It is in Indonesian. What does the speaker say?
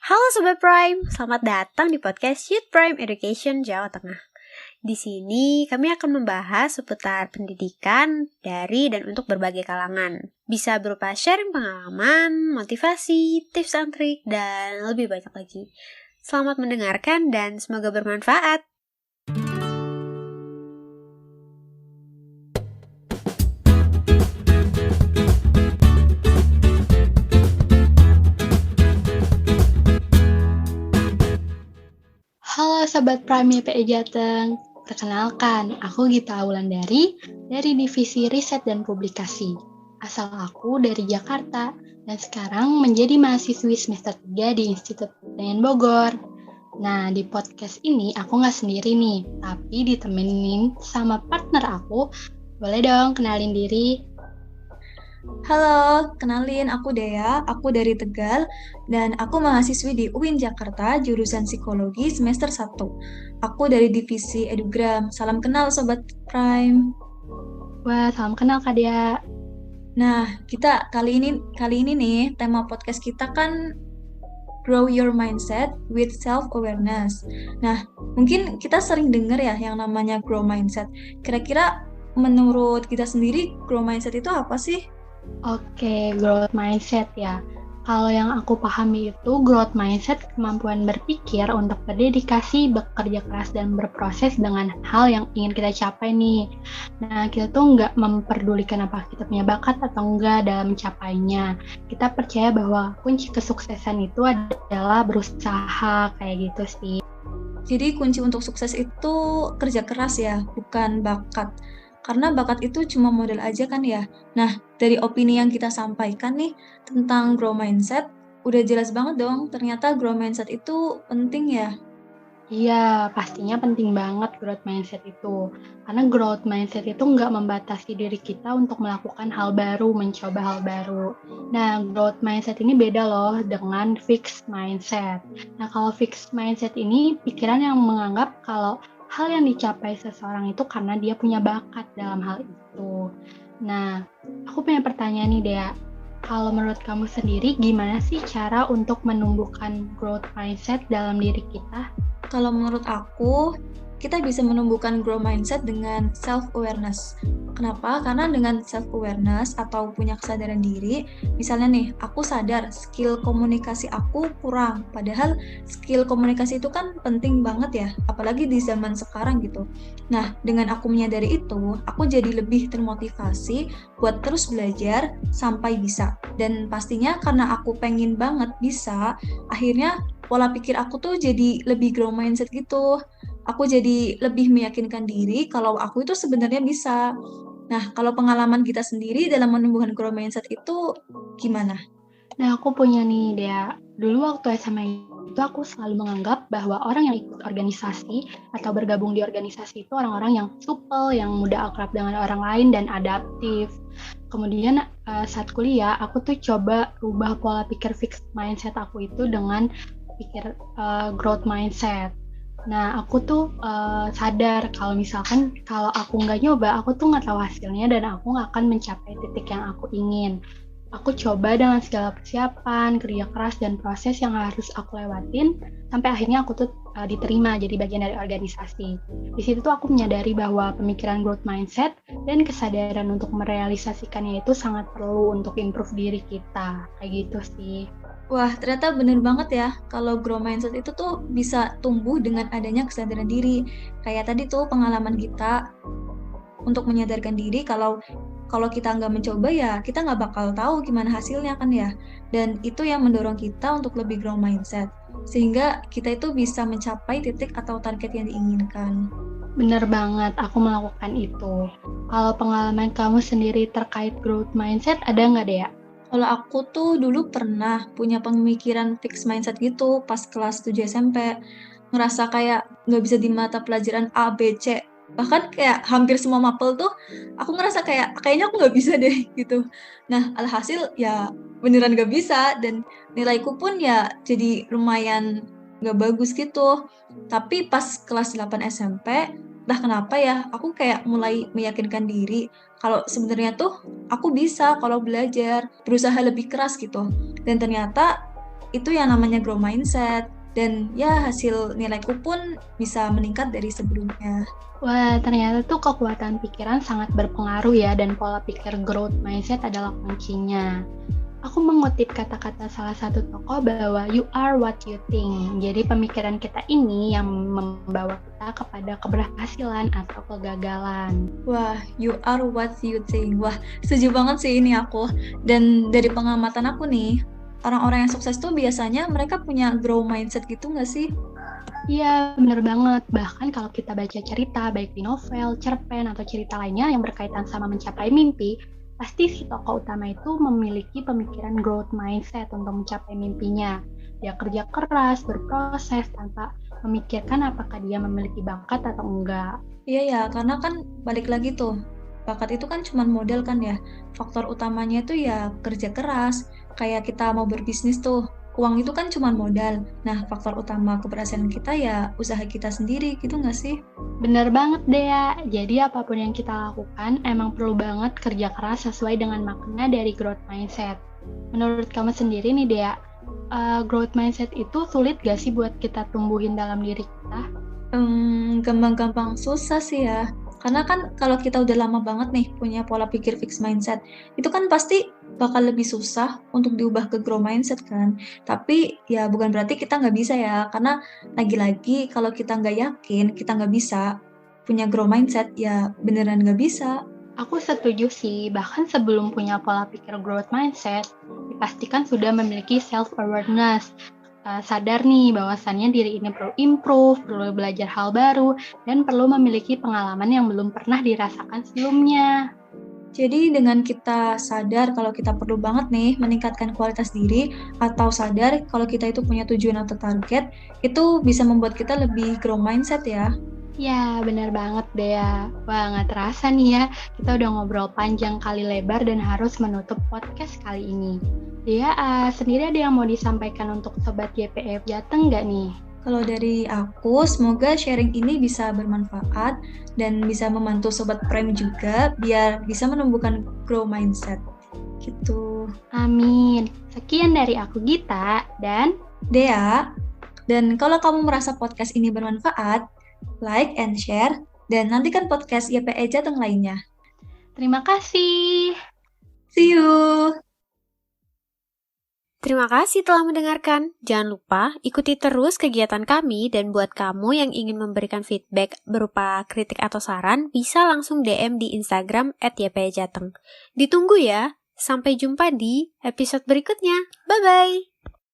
Halo Sobat Prime, selamat datang di podcast Youth Prime Education Jawa Tengah. Di sini kami akan membahas seputar pendidikan dari dan untuk berbagai kalangan. Bisa berupa sharing pengalaman, motivasi, tips and trik, dan lebih banyak lagi. Selamat mendengarkan dan semoga bermanfaat. Halo Sobat Prime YPE Jateng, perkenalkan, aku Gita Wulandari dari Divisi Riset dan Publikasi. Asal aku dari Jakarta dan sekarang menjadi mahasiswi semester 3 di Institut Pertanian Bogor. Nah, di podcast ini aku nggak sendiri nih, tapi ditemenin sama partner aku. Boleh dong kenalin diri? Halo, kenalin aku Dea, aku dari Tegal, dan aku mahasiswi di UIN Jakarta, jurusan Psikologi semester 1. Aku dari Divisi Edugram. Salam kenal Sobat Prime. Wah, salam kenal Kak Dea. Nah, kita kali ini nih, tema podcast kita kan Grow Your Mindset with Self-Awareness. Nah, mungkin kita sering dengar ya yang namanya grow mindset. Kira-kira menurut kita sendiri, grow mindset itu apa sih? Oke, growth mindset ya. Kalau yang aku pahami itu growth mindset kemampuan berpikir untuk berdedikasi, bekerja keras, dan berproses dengan hal yang ingin kita capai nih. Nah, kita tuh nggak memperdulikan apa kita punya bakat atau enggak dalam mencapainya. Kita percaya bahwa kunci kesuksesan itu adalah berusaha, kayak gitu sih. Jadi kunci untuk sukses itu kerja keras ya, bukan bakat. Karena bakat itu cuma modal aja kan ya. Nah, dari opini yang kita sampaikan nih tentang grow mindset, udah jelas banget dong ternyata grow mindset itu penting ya. Iya, pastinya penting banget growth mindset itu. Karena growth mindset itu nggak membatasi diri kita untuk melakukan hal baru, mencoba hal baru. Nah, growth mindset ini beda loh dengan fixed mindset. Nah, kalau fixed mindset ini pikiran yang menganggap kalau hal yang dicapai seseorang itu karena dia punya bakat dalam hal itu. Nah, aku punya pertanyaan nih, Dea. Kalau menurut kamu sendiri, gimana sih cara untuk menumbuhkan growth mindset dalam diri kita? Kalau menurut aku, kita bisa menumbuhkan grow mindset dengan self-awareness. Kenapa? Karena dengan self-awareness atau punya kesadaran diri, misalnya nih, aku sadar skill komunikasi aku kurang. Padahal skill komunikasi itu kan penting banget ya, apalagi di zaman sekarang gitu. Nah, dengan aku menyadari itu, aku jadi lebih termotivasi buat terus belajar sampai bisa. Dan pastinya karena aku pengen banget bisa, akhirnya pola pikir aku tuh jadi lebih grow mindset gitu. Aku jadi lebih meyakinkan diri kalau aku itu sebenarnya bisa. Nah, kalau pengalaman kita sendiri dalam menumbuhkan grow mindset itu gimana? Nah, aku punya nih, Dea. Dulu waktu SMA itu aku selalu menganggap bahwa orang yang ikut organisasi atau bergabung di organisasi itu orang-orang yang supel, yang mudah akrab dengan orang lain dan adaptif. Kemudian saat kuliah, aku tuh coba rubah pola pikir fixed mindset aku itu dengan pikir growth mindset. Nah, aku tuh sadar kalau misalkan kalau aku nggak nyoba, aku tuh nggak tahu hasilnya dan aku nggak akan mencapai titik yang aku ingin. Aku coba dengan segala persiapan, kerja keras, dan proses yang harus aku lewatin, sampai akhirnya aku tuh diterima jadi bagian dari organisasi. Di situ tuh aku menyadari bahwa pemikiran growth mindset dan kesadaran untuk merealisasikannya itu sangat perlu untuk improve diri kita. Kayak gitu sih. Wah, ternyata bener banget ya, kalau grow mindset itu tuh bisa tumbuh dengan adanya kesadaran diri. Kayak tadi tuh pengalaman kita untuk menyadarkan diri kalau kita nggak mencoba ya kita nggak bakal tahu gimana hasilnya kan ya. Dan itu yang mendorong kita untuk lebih grow mindset. Sehingga kita itu bisa mencapai titik atau target yang diinginkan. Bener banget, aku melakukan itu. Kalau pengalaman kamu sendiri terkait growth mindset, ada nggak, Dea? Kalau aku tuh dulu pernah punya pemikiran fixed mindset gitu pas kelas 7 SMP. Ngerasa kayak nggak bisa di mata pelajaran A, B, C. Bahkan kayak hampir semua mapel tuh aku ngerasa kayak kayaknya aku nggak bisa deh gitu. Nah, alhasil ya beneran nggak bisa dan nilaiku pun ya jadi lumayan nggak bagus gitu. Tapi pas kelas 8 SMP, entah kenapa ya aku kayak mulai meyakinkan diri kalau sebenarnya tuh aku bisa kalau belajar, berusaha lebih keras gitu. Dan ternyata itu yang namanya growth mindset. Dan ya hasil nilaiku pun bisa meningkat dari sebelumnya. Wah, ternyata tuh kekuatan pikiran sangat berpengaruh ya, dan pola pikir growth mindset adalah kuncinya. Aku mengutip kata-kata salah satu tokoh bahwa you are what you think. Jadi pemikiran kita ini yang membawa kita kepada keberhasilan atau kegagalan. Wah, you are what you think. Wah, setuju banget sih ini aku. Dan dari pengamatan aku nih, orang-orang yang sukses tuh biasanya mereka punya growth mindset gitu nggak sih? Iya, bener banget. Bahkan kalau kita baca cerita, baik di novel, cerpen, atau cerita lainnya yang berkaitan sama mencapai mimpi, pasti si tokoh utama itu memiliki pemikiran growth mindset untuk mencapai mimpinya. Dia kerja keras, berproses, tanpa memikirkan apakah dia memiliki bakat atau enggak. Iya ya, karena kan balik lagi tuh, bakat itu kan cuma modal kan ya. Faktor utamanya itu ya kerja keras. Kayak kita mau berbisnis tuh, uang itu kan cuma modal. Nah, faktor utama keberhasilan kita ya usaha kita sendiri gitu nggak sih? Bener banget Dea, jadi apapun yang kita lakukan emang perlu banget kerja keras sesuai dengan makna dari growth mindset. Menurut kamu sendiri nih Dea, growth mindset itu sulit gak sih buat kita tumbuhin dalam diri kita? Gampang-gampang susah sih ya. Karena kan kalau kita udah lama banget nih punya pola pikir fixed mindset, itu kan pasti bakal lebih susah untuk diubah ke grow mindset kan. Tapi ya bukan berarti kita nggak bisa ya, karena lagi-lagi kalau kita nggak yakin, kita nggak bisa punya grow mindset, ya beneran nggak bisa. Aku setuju sih, bahkan sebelum punya pola pikir growth mindset, dipastikan sudah memiliki self-awareness. Sadar nih bahwasannya diri ini perlu improve, perlu belajar hal baru, dan perlu memiliki pengalaman yang belum pernah dirasakan sebelumnya. Jadi dengan kita sadar kalau kita perlu banget nih meningkatkan kualitas diri, atau sadar kalau kita itu punya tujuan atau target, itu bisa membuat kita lebih grow mindset ya. Ya, benar banget Dea. Wah, nggak terasa nih ya, kita udah ngobrol panjang kali lebar dan harus menutup podcast kali ini. Dea, sendiri ada yang mau disampaikan untuk Sobat YPF Jateng nggak nih? Kalau dari aku, semoga sharing ini bisa bermanfaat dan bisa membantu Sobat Prime juga biar bisa menumbuhkan grow mindset. Gitu. Amin. Sekian dari aku Gita dan Dea, dan kalau kamu merasa podcast ini bermanfaat, like and share, dan nantikan podcast YPE Jateng lainnya. terima kasih. See you! Terima kasih telah mendengarkan. Jangan lupa ikuti terus kegiatan kami, dan buat kamu yang ingin memberikan feedback berupa kritik atau saran, bisa langsung DM di Instagram @ypjateng. Ditunggu ya. Sampai jumpa di episode berikutnya. Bye-bye!